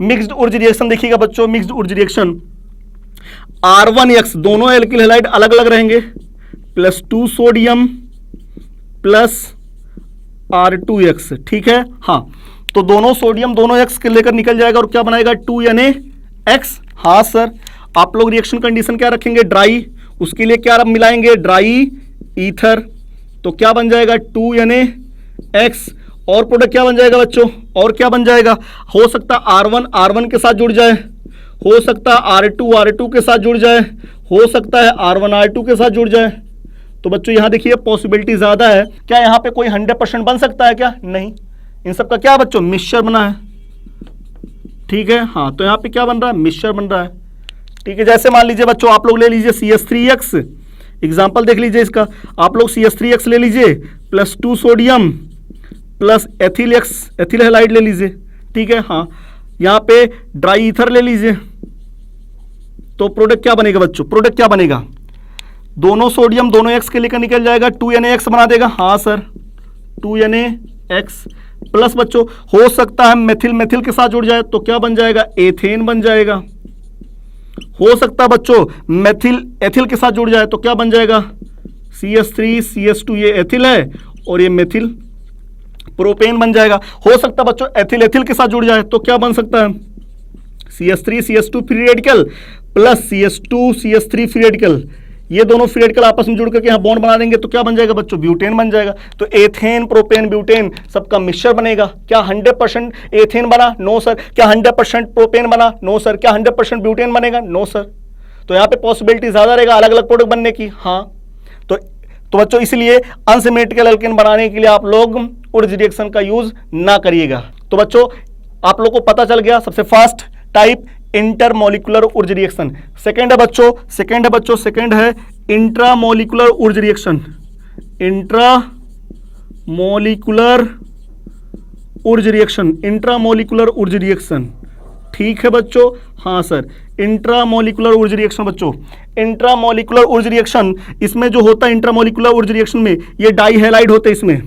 मिक्स्ड उर्ज रिएक्शन, देखिएगा बच्चों मिक्स्ड उर्ज रिएक्शन R1X दोनों एल्किल हैलाइड अलग अलग रहेंगे प्लस 2 सोडियम प्लस R2X, ठीक है। हाँ, तो दोनों सोडियम दोनों X के लेकर निकल जाएगा और क्या बनाएगा? 2NaX। हाँ सर, आप लोग रिएक्शन कंडीशन क्या रखेंगे? ड्राई, उसके लिए क्या मिलाएंगे? Dry ether. तो क्या बन जाएगा? 2NaX। और प्रोडक्ट क्या बन जाएगा बच्चों? और क्या बन जाएगा? हो सकता है R1 R1 के साथ जुड़ जाए, हो सकता है R2 R2 के साथ जुड़ जाए, हो सकता है R1 R2 के साथ जुड़ जाए। तो बच्चों यहां देखिए पॉसिबिलिटी ज्यादा है। क्या यहां पे कोई 100% बन सकता है? क्या नहीं। इन सब का क्या बच्चों? मिक्सचर बना है, ठीक है। हाँ, तो यहां पे क्या बन रहा है? मिक्सचर बन रहा है, ठीक है। जैसे मान लीजिए बच्चों आप लोग ले लीजिए CH3X, एग्जाम्पल देख लीजिए इसका। आप लोग CH3X ले लीजिए plus 2 sodium plus ethyl halide ले लीजिए, ठीक है। हाँ, यहां पे ड्राई ईथर ले लीजिए, तो प्रोडक्ट क्या बनेगा बच्चों? प्रोडक्ट क्या बनेगा? दोनों सोडियम दोनों X के लेकर निकल जाएगा, 2NaX बना देगा। हाँ सर, 2NaX प्लस बच्चों हो सकता है मेथिल मेथिल के साथ जुड़ जाए, तो क्या बन जाएगा? एथेन बन जाएगा। हो सकता है बच्चों मेथिल एथिल के साथ जुड़ जाए, तो क्या बन जाएगा? CH3 CH2, ये एथिल है और ये मेथिल प्रोपेन बन जाएगा। हो सकता है बच्चों एथिल एथिल के साथ जुड़ जाए, तो क्या बन सकता है? CH3 CH2 free radical plus CH2 CH3 free radical, ये दोनों फ्री रेडिकल आपस में जुड़ करके यहाँ बॉन्ड बना देंगे, तो क्या बन जाएगा बच्चों? ब्यूटेन बन जाएगा। तो एथेन प्रोपेन ब्यूटेन सबका मिक्सचर बनेगा। क्या 100% एथेन बना? No sir. क्या 100% प्रोपेन बना? No sir. क्या 100% ब्यूटेन बनेगा? No sir. तो यहाँ पे पॉसिबिलिटी ज्यादा रहेगा अलग अलग प्रोडक्ट बनने की। हाँ, तो बच्चों इसलिए अनसिमेट्रिकल एल्केन बनाने के लिए आप लोग उर्ज रिएक्शन का यूज ना करिएगा। तो बच्चों आप लोग को पता चल गया सबसे फर्स्ट टाइप इंटरमोलिकुलर उर्ज रिएक्शन। सेकंड है बच्चों, सेकंड है इंट्रामोलिकुलर उर्ज रिएक्शन। इंट्रामोलिकुलर उर्ज रिएक्शन, इंट्रामोलिकुलर उर्ज रिएक्शन, ठीक है बच्चों। हाँ सर, इंट्रामोलिकुलर उर्ज रिएक्शन बच्चों, इंट्रामोलिकुलर उर्ज रिएक्शन इसमें जो होता है इंट्रामोलिकुलर उर्ज रिएक्शन में ये डाई हैलाइड होते हैं इसमें,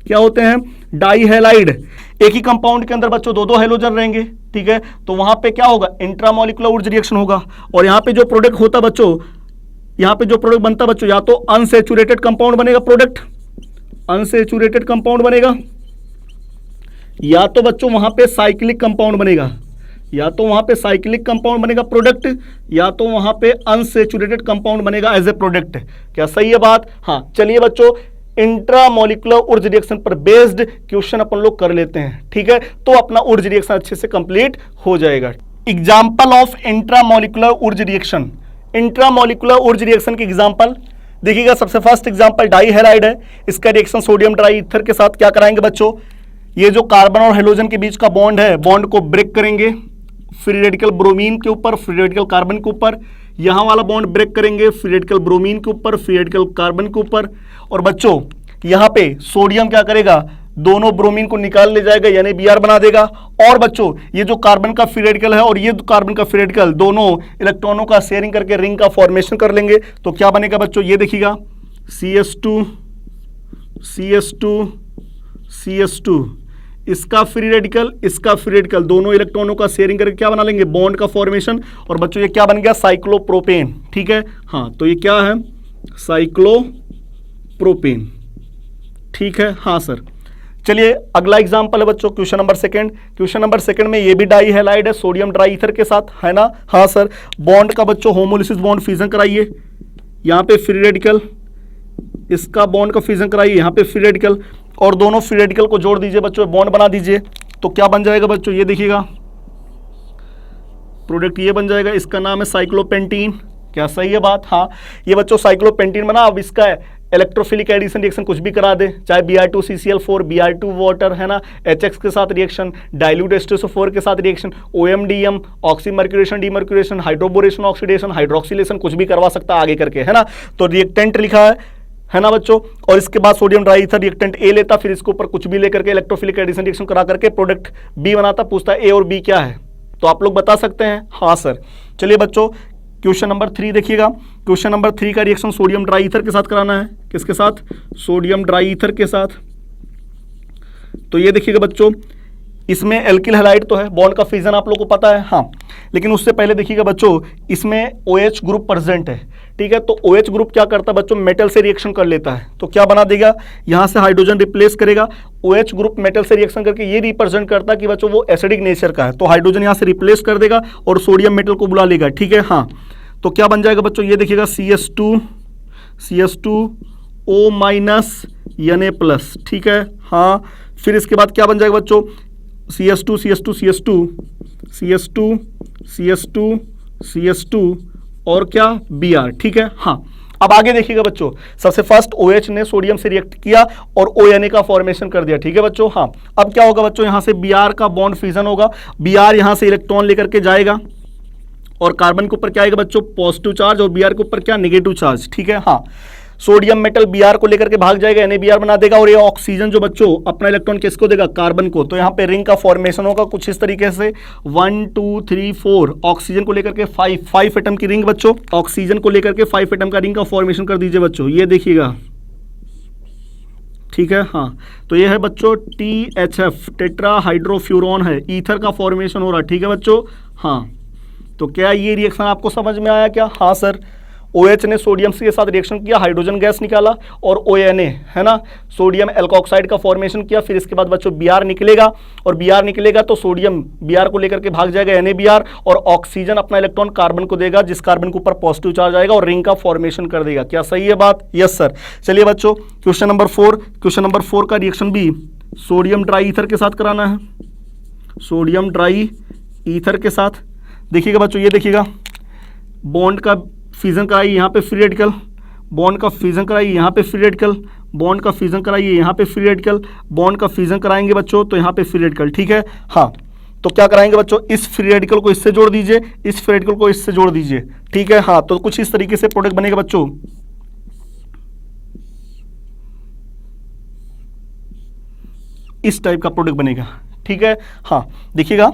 क्या होते हैं, डाई हैलाइड। एक ही कंपाउंड के अंदर बच्चों दो दो हैलोजन रहेंगे, ठीक है, तो वहां पे क्या होगा, इंट्रामोलिकुलर ऊर्जा रिएक्शन होगा। और यहां पे जो प्रोडक्ट होता बच्चों, यहां पे जो प्रोडक्ट बनता बच्चों, या तो अनसैचुरेटेड कंपाउंड बनेगा, प्रोडक्ट अनसैचुरेटेड कंपाउंड बनेगा, या तो बच्चों वहां पे साइक्लिक कंपाउंड बनेगा, या तो वहां पे साइक्लिक कंपाउंड बनेगा प्रोडक्ट, या तो वहां पे अनसैचुरेटेड कंपाउंड बनेगा एज ए प्रोडक्ट। क्या सही है बात? हाँ, चलिए बच्चों इंट्रामोलिकुलर ऊर्जा रिएक्शन पर बेस्ड क्वेश्चन अपन लोग कर लेते हैं, ठीक है, तो अपना ऊर्जा रिएक्शन अच्छे से कंप्लीट हो जाएगा। एग्जाम्पल ऑफ इंट्रामोलिकुलर ऊर्जा रिएक्शन। इंट्रामोलिकुलर ऊर्जा रिएक्शन के एग्जाम्पल देखिएगा। सबसे फर्स्ट एग्जाम्पल डाई हैलाइड है। इसका रिएक्शन सोडियम ट्राई ईथर के साथ क्या कराएंगे बच्चों, ये जो कार्बन और हेलोजन के बीच का बॉन्ड है, बॉन्ड को ब्रेक करेंगे फ्री रेडिकल ब्रोमीन के ऊपर, फ्री रेडिकल कार्बन के ऊपर। यहां वाला बॉन्ड ब्रेक करेंगे फ्री रेडिकल ब्रोमीन के ऊपर, फ्री रेडिकल कार्बन के ऊपर। और बच्चों यहां पे सोडियम क्या करेगा, दोनों ब्रोमीन को निकाल ले जाएगा, यानी Br बना देगा। और बच्चों ये जो कार्बन का फ्री रेडिकल है और ये कार्बन का फ्री रेडिकल, दोनों इलेक्ट्रॉनों का शेयरिंग करके रिंग का फॉर्मेशन कर लेंगे। तो क्या बनेगा बच्चों, ये देखिएगा CS2 CS2 CS2, इसका फ्री रेडिकल, इसका फ्री रेडिकल, दोनों इलेक्ट्रॉनों का शेयरिंग करके क्या बना लेंगे, बॉन्ड का फॉर्मेशन। और बच्चों ये क्या बन गया, साइक्लोप्रोपेन, ठीक है। हाँ, तो ये क्या है, साइक्लोप्रोपेन, ठीक है। हाँ सर, चलिए अगला एग्जांपल है बच्चों question number second. Question number second में ये भी डाई हैलाइड है सोडियम ट्राई ईथर के साथ, है ना। हाँ सर, बॉन्ड का बच्चों होमोलिसिस बॉन्ड फ्यूजन कराइए, यहाँ पे फ्री रेडिकल, इसका बॉन्ड का फ्यूजन कराइए, यहाँ पे फ्री रेडिकल, और दोनों फ्री रेडिकल को जोड़ दीजिए बच्चों, बॉन्ड बना दीजिए। तो क्या बन जाएगा बच्चों, ये देखिएगा प्रोडक्ट ये बन जाएगा, इसका नाम है साइक्लोपेंटीन। क्या सही है बात? हाँ, ये बच्चों साइक्लोपेंटीन बना। अब इसका इलेक्ट्रोफिलिक एडिशन रिएक्शन कुछ भी करा दे, चाहे Br2CCl4, Br2 वाटर, है ना, HX के साथ रिएक्शन, डाइल्यूट H2SO4 के साथ reaction, OMDM, oxymercuration, demercuration, hydroboration, oxidation, hydroxylation, कुछ भी करवा सकता है आगे करके, है ना। तो रिएक्टेंट लिखा है ना बच्चों। और इसके बाद sodium try ether reactant A लेता, फिर इसके ऊपर कुछ भी लेकर के इलेक्ट्रोफिलिक एडिशन रिएक्शन करा करके प्रोडक्ट बी बनाता, पूछता ए और बी क्या है, तो आप लोग बता सकते हैं। हाँ सर, चलिए बच्चों क्वेश्चन नंबर 3 देखिएगा। क्वेश्चन नंबर 3 का रिएक्शन सोडियम ट्राई ईथर के साथ कराना है। किसके साथ? सोडियम ट्राई ईथर के साथ। तो ये देखिएगा बच्चों, इसमें एल्किल हैलाइड तो है, बॉन्ड का फ्यूजन आप लोगों को पता है। हाँ, लेकिन उससे पहले देखिएगा बच्चों, इसमें OH ग्रुप प्रेजेंट है, ठीक है। तो OH ग्रुप क्या करता है बच्चों, मेटल से रिएक्शन कर लेता है। तो क्या बना देगा, यहां से हाइड्रोजन रिप्लेस करेगा। OH ग्रुप मेटल से रिएक्शन करके ये रिप्रेजेंट करता है कि बच्चों वो एसिडिक नेचर का है, तो हाइड्रोजन यहां से रिप्लेस कर देगा और सोडियम मेटल को बुला लेगा, ठीक है। हाँ, तो क्या बन जाएगा बच्चों, ये देखिएगा CS2O माइनस Na+, ठीक है। हाँ, फिर इसके बाद क्या बन जाएगा बच्चों, CS2 और क्या Br, ठीक है। हाँ, अब आगे देखिएगा बच्चों, सबसे फर्स्ट OH ने सोडियम से रिएक्ट किया और ONA का फॉर्मेशन कर दिया, ठीक है बच्चों। हाँ, अब क्या होगा बच्चों, यहां से Br का बॉन्ड फ्यूजन होगा। Br यहां से इलेक्ट्रॉन लेकर के जाएगा और कार्बन के ऊपर क्या आएगा बच्चों, पॉजिटिव चार्ज, और Br के ऊपर क्या, नेगेटिव चार्ज, ठीक है। हाँ, सोडियम मेटल Br को लेकर के भाग जाएगा, NaBr बना देगा, और ये ऑक्सीजन जो बच्चों अपना इलेक्ट्रॉन किसको देगा, कार्बन को। तो यहाँ पे रिंग का फॉर्मेशन होगा कुछ इस तरीके से, 1 2 3 4, ऑक्सीजन को लेकर के 5 एटम की रिंग बच्चों, ऑक्सीजन को लेकर के 5 एटम का रिंग का फॉर्मेशन कर दीजिए बच्चों, ये देखिएगा, ठीक है। हाँ, तो ये है बच्चों THF, टेट्रा हाइड्रोफ्यूरॉन है, ईथर का फॉर्मेशन हो रहा है, ठीक है बच्चों। हाँ, तो क्या ये रिएक्शन आपको समझ में आया क्या? हाँ सर, OH ने सोडियम के साथ रिएक्शन किया, हाइड्रोजन गैस निकाला, और ONA, है ना, सोडियम एल्कोक्साइड का फॉर्मेशन किया। फिर इसके बाद बच्चों Br निकलेगा, और Br निकलेगा तो सोडियम Br को लेकर के भाग जाएगा NaBr, और ऑक्सीजन अपना इलेक्ट्रॉन कार्बन को देगा, जिस कार्बन के ऊपर पॉजिटिव चार्ज आएगा, और रिंग का फॉर्मेशन कर देगा। क्या सही है बात? Yes sir. चलिए बच्चों क्वेश्चन नंबर 4, क्वेश्चन नंबर 4 का रिएक्शन भी सोडियम ट्राई ईथर के साथ कराना है, सोडियम ट्राई ईथर के साथ। देखिएगा बच्चों, ये देखिएगा, बॉन्ड का फ्यूजन कराइए, यहाँ पे फ्री रेडिकल, बॉन्ड का फ्यूजन कराइए, यहाँ पे फ्री रेडिकल, बॉन्ड का फ्यूजन कराइए, यहाँ पे फ्री रेडिकल, बॉन्ड का फ्यूजन कराएंगे बच्चों, तो यहाँ पे फ्री रेडिकल, ठीक है। हाँ, तो क्या कराएंगे बच्चों, इस फ्री रेडिकल को इससे जोड़ दीजिए, इस फ्री रेडिकल को इससे जोड़ दीजिए, ठीक है। हाँ, तो कुछ इस तरीके से प्रोडक्ट बनेगा बच्चों, इस टाइप का प्रोडक्ट बनेगा, ठीक है। हाँ, देखिएगा,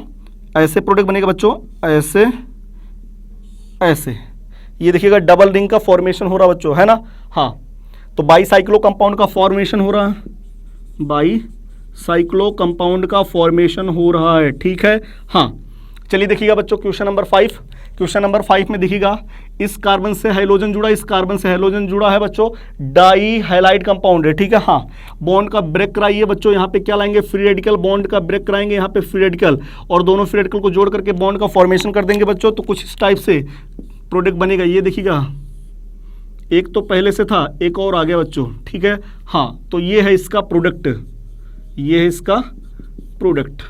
ऐसे प्रोडक्ट बनेगा बच्चों, ऐसे ऐसे, ये देखिएगा डबल रिंग का फॉर्मेशन हो रहा बच्चों, है ना। हाँ, तो बाईसाइक्लो कंपाउंड का फॉर्मेशन हो रहा है, बाई साइक्लो कंपाउंड का फॉर्मेशन हो रहा है। ठीक है, हाँ। चलिए देखिएगा बच्चों क्वेश्चन नंबर 5। क्वेश्चन नंबर 5 में देखिएगा, इस कार्बन से हाइड्रोजन जुड़ा, इस कार्बन से हाइड्रोजन जुड़ा है बच्चों, डाई हाइलाइड कंपाउंड है। ठीक है, हाँ। बॉन्ड का ब्रेक कराइए बच्चों, यहाँ पे क्या लाएंगे, फ्री रेडिकल, बॉन्ड का ब्रेक कराएंगे, यहाँ पे फ्री रेडिकल, और दोनों फ्री रेडिकल को जोड़ करके बॉन्ड का फॉर्मेशन कर देंगे बच्चों। तो कुछ इस टाइप से प्रोडक्ट बनेगा। ये देखिएगा, एक तो पहले से था, एक और आ गया बच्चों। ठीक है, हाँ। तो ये है इसका प्रोडक्ट, ये है इसका प्रोडक्ट।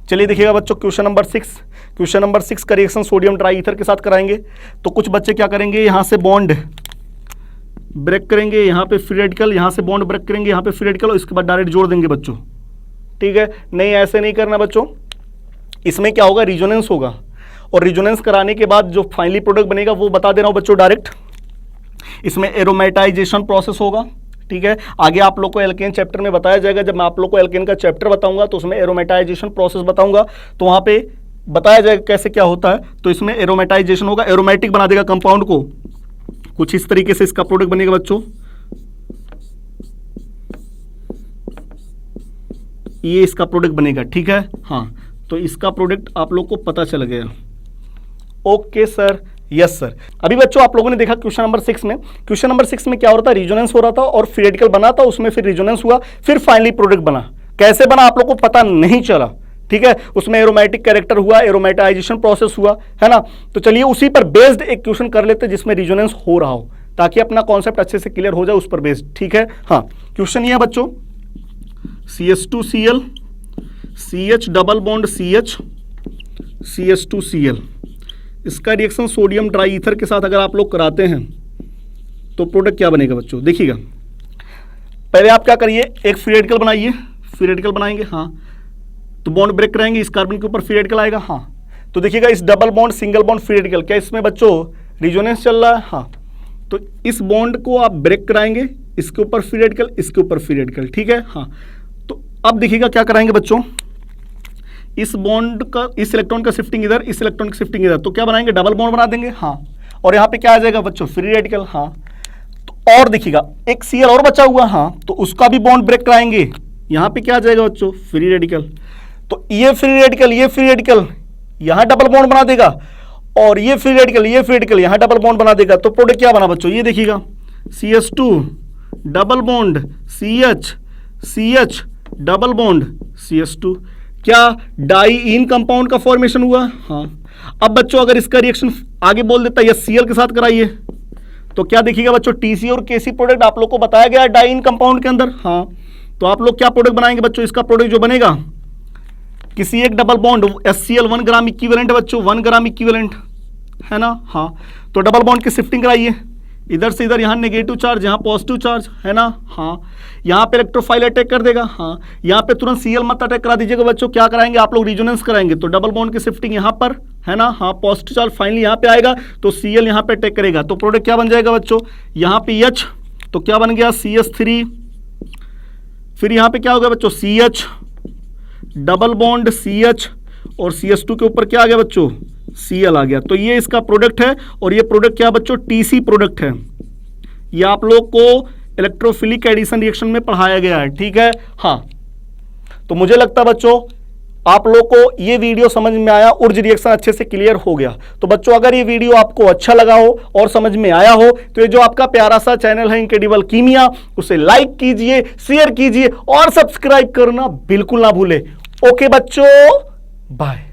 चलिए देखिएगा बच्चों क्वेश्चन नंबर 6। क्वेश्चन नंबर 6 का रिएक्शन सोडियम ट्राई ईथर के साथ कराएंगे। तो कुछ बच्चे क्या करेंगे, यहाँ से बॉन्ड ब्रेक करेंगे, यहाँ पे फ्री रेडिकल, यहाँ से बॉन्ड ब्रेक करेंगे, यहाँ पे फ्री रेडिकल, और इसके बाद डायरेक्ट जोड़ देंगे बच्चों। ठीक है, नहीं ऐसे नहीं करना बच्चों। इसमें क्या होगा, रिजोनेंस होगा, और रिजोनेंस कराने के बाद जो फाइनली प्रोडक्ट बनेगा वो बता दे रहा हूँ बच्चों डायरेक्ट। इसमें एरोमेटाइजेशन प्रोसेस होगा। ठीक है, आगे आप लोग को एल्केन चैप्टर में बताया जाएगा। जब मैं आप लोग को एल्केन का चैप्टर बताऊंगा तो उसमें एरोमेटाइजेशन प्रोसेस बताऊंगा, तो वहां पे बताया जाएगा कैसे क्या होता है। तो इसमें एरोमेटाइजेशन होगा, एरोमेटिक बना देगा कंपाउंड को, कुछ इस तरीके से इसका प्रोडक्ट बनेगा बच्चों। ये इसका प्रोडक्ट बनेगा। ठीक है, हाँ। तो इसका प्रोडक्ट आप लोग को पता चल गया। Okay sir, yes sir. अभी बच्चों आप लोगों ने देखा क्वेश्चन नंबर 6 में, क्वेश्चन नंबर 6 में क्या हो रहा था, रिजोनेंस हो रहा था और फ्री रेडिकल बना था, उसमें फिर रिजोनेंस हुआ, फिर फाइनली प्रोडक्ट बना। कैसे बना आप लोग को पता नहीं चला। ठीक है, उसमें एरोमेटिक कैरेक्टर हुआ, एरोमेटाइजेशन प्रोसेस हुआ, है ना। तो चलिए उसी पर बेस्ड एक क्वेश्चन कर लेते हैं जिसमें रिजोनेंस हो रहा हो, ताकि अपना कॉन्सेप्ट अच्छे से क्लियर हो जाए उस पर बेस्ड। ठीक है, हाँ। क्वेश्चन ये है बच्चों, CH2Cl, CH double bond CH, CH2Cl, इसका रिएक्शन सोडियम ट्राई ईथर के साथ अगर आप लोग कराते हैं तो प्रोडक्ट क्या बनेगा बच्चों। देखिएगा, पहले आप क्या करिए, एक फ्री रेडिकल बनाइए, फ्री रेडिकल बनाएंगे, हाँ। तो बॉन्ड ब्रेक कराएंगे, इस कार्बन के ऊपर फ्री रेडिकल आएगा, हाँ। तो देखिएगा इस double bond single bond free radical, क्या इसमें बच्चों रिजोनेंस चल रहा है, हाँ। तो इस बॉन्ड को आप ब्रेक कराएंगे, इसके ऊपर फ्री रेडिकल, इसके ऊपर फ्री रेडिकल। ठीक है, हाँ। तो अब देखिएगा क्या कराएंगे बच्चों, इस बॉन्ड का, इस इलेक्ट्रॉन का शिफ्टिंग इधर, इस इलेक्ट्रॉन की शिफ्टिंग इधर, तो क्या बनाएंगे, डबल बॉन्ड बना देंगे, हाँ। और यहाँ पे क्या आ जाएगा बच्चों, फ्री रेडिकल, हाँ। तो और देखिएगा एक Cl और बचा हुआ, हाँ, तो उसका भी बॉन्ड ब्रेक कराएंगे, यहाँ पे क्या आ जाएगा बच्चों, फ्री रेडिकल। तो ये फ्री रेडिकल, ये फ्री रेडिकल, यहाँ डबल बॉन्ड बना देगा, और ये फ्री रेडिकल, ये फ्री रेडिकल, यहाँ डबल बॉन्ड बना देगा। तो प्रोडक्ट क्या बना बच्चों, ये देखिएगा, CH2 double bond CH, CH double bond CH2, क्या डाई इन कंपाउंड का फॉर्मेशन हुआ, हाँ। अब बच्चों अगर इसका रिएक्शन आगे बोल देता है Cl के साथ कराइए, तो क्या देखिएगा बच्चों, TC और KC प्रोडक्ट आप लोग को बताया गया डाई इन कंपाउंड के अंदर, हाँ। तो आप लोग क्या प्रोडक्ट बनाएंगे बच्चों, इसका प्रोडक्ट जो बनेगा, किसी एक double bond HCl 1 gram equivalent है बच्चों, 1 ग्राम इक्विवेलेंट है ना, हाँ। तो डबल बॉन्ड की शिफ्टिंग कराइए, इधर से इधर, यहाँ नेगेटिव चार्ज, यहाँ पॉजिटिव चार्ज, है ना, हाँ। यहाँ पे इलेक्ट्रोफाइल अटैक कर देगा, हाँ। यहाँ पे तुरंत Cl मत अटैक करा दीजिएगा बच्चों, क्या कराएंगे आप लोग, रिजोनेंस कराएंगे। तो डबल बॉन्ड की शिफ्टिंग यहाँ पर, है ना, हाँ, पॉजिटिव चार्ज फाइनली यहाँ पे आएगा, तो Cl यहाँ पे अटैक करेगा। तो प्रोडक्ट क्या बन जाएगा बच्चों, यहाँ पे H, तो क्या बन गया, CH3, फिर यहाँ पे क्या हो गया बच्चों, CH डबल बॉन्ड CH, और CH2 के ऊपर क्या आ गया बच्चों, Cl आ गया। तो ये इसका प्रोडक्ट है, और ये प्रोडक्ट क्या बच्चों, TC प्रोडक्ट है। ये आप लोग को इलेक्ट्रोफिलिक एडिशन रिएक्शन में पढ़ाया गया है। ठीक है, हाँ। तो मुझे लगता है बच्चों आप लोग को ये वीडियो समझ में आया, ऊर्ज रिएक्शन अच्छे से क्लियर हो गया। तो बच्चों अगर ये वीडियो आपको अच्छा लगा हो और समझ में आया हो, तो ये जो आपका प्यारा सा चैनल है इनक्रेडिबल कीमिया, उसे लाइक कीजिए, शेयर कीजिए और सब्सक्राइब करना बिल्कुल ना भूले। ओके बच्चों, बाय।